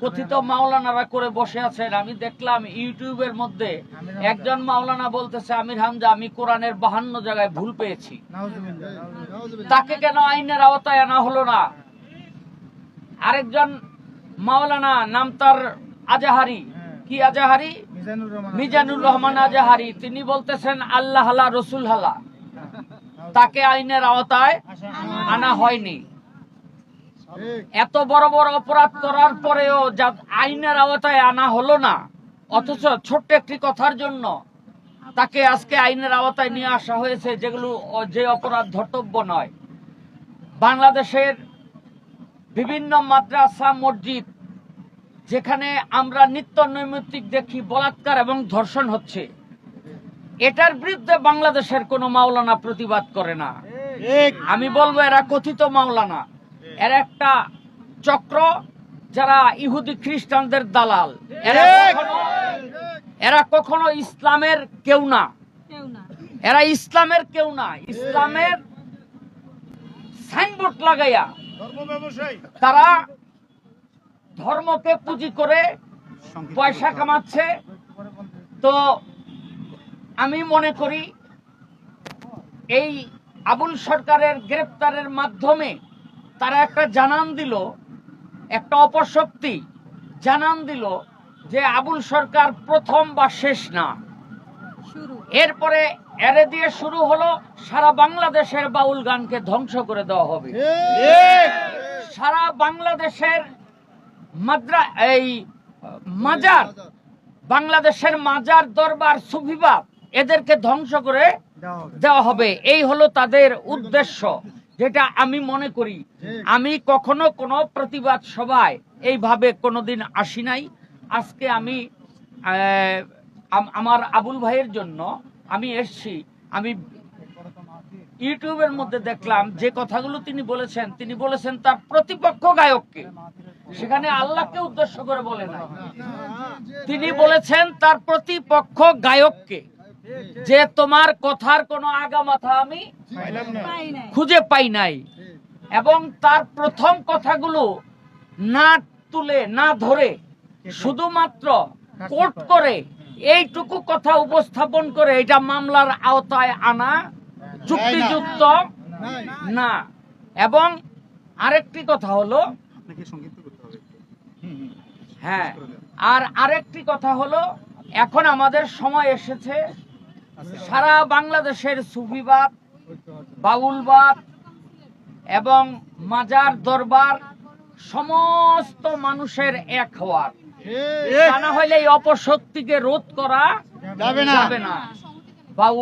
কথিত মাওলানারা করে বসে আছেন। আমি দেখলাম ইউটিউবের মধ্যে একজন মাওলানা বলতেছে, আমির হামজা আমি কোরআনের 52 জায়গায় ভুল পেয়েছি। তাকে কেন আইনের আওতায় আনা হলো না? আরেকজন মাওলানা নাম তার আজাহারি, কি আজাহারি, মিজানুর রহমান আজাহারি, তিনি বলতেছেন আল্লাহ হালা রসুল হালা, তাকে আইনের আওতায় আনা হয়নি। এত বড় বড় অপরাধ করার পরেও যা আইনের আওতায় আনা হলো না, অথচ ছোট্ট একটি কথার জন্য তাকে আজকে আইনের আওতায় নিয়ে আসা হয়েছে, যেগুলো যে অপরাধ ধর্তব্য নয়। বাংলাদেশের বিভিন্ন মাদ্রাসা মসজিদ যেখানে আমরা নিত্য নৈমিত্তিক দেখি বলাৎকার এবং ধর্ষণ হচ্ছে, এটার বিরুদ্ধে বাংলাদেশের কোনো মাওলানা প্রতিবাদ করে না। আমি বলবো এরা কথিত মাওলানা, এরা একটা চক্র, যারা ইহুদি খ্রিস্টানদের দালাল। এরা কখনো ইসলামের কেউ না, এরা ইসলামের কেউ না। ইসলামের সাইনবোর্ড লাগাইয়া তারা ধর্মকে পুঁজি করে পয়সা কামাচ্ছে। তো আমি মনে করি এই আবুল সরকারের গ্রেপ্তারের মাধ্যমে তারা একটা জানান দিল, একটা অপশক্তি জানান দিল যে আবুল সরকার প্রথম বা শেষ না। এরপরে এরে দিয়ে শুরু হলো সারা বাংলাদেশের বাউল গানকে ধ্বংস করে দেওয়া হবে। সারা বাংলাদেশের মাজার, বাংলাদেশের মাজার দরবার সুফিবাদ এদেরকে ধ্বংস করে দেওয়া হবে। এই হলো তাদের উদ্দেশ্য, যেটা আমি মনে করি। আমি কখনো কোনো প্রতিবাদ সভায় এইভাবে কোনোদিন আসি নাই। আজকে আমি আমার আবুল ভাইয়ের জন্য আমি এসছি। আমি ইউটিউবের মধ্যে দেখলাম যে কথাগুলো তিনি বলেছেন তার প্রতিপক্ষ গায়ককে, সেখানে আল্লাহকে উদ্দেশ্য করে বলে নাই। তিনি বলেছেন তার প্রতিপক্ষ গায়ককে যে তোমার কথার কোনো আগা মাথা আমি খুঁজে পাই নাই, এবং তার প্রথম কথাগুলো না তুলে না ধরে শুধুমাত্র কোট করে এইটুকু কথা উপস্থাপন করে এটা মামলার আওতায় আনা যুক্তিযুক্ত না। এবং আরেকটি কথা হলো, হ্যাঁ, আর আরেকটি কথা হলো, এখন আমাদের সময় এসেছে সারা বাংলাদেশের সুফিবাদ, বাউলবাদ এবং মাজার দরবার সমস্ত মানুষের এক হওয়ার। তা না হলে এই অপশক্তিকে রোধ করা যাবে না। বাউল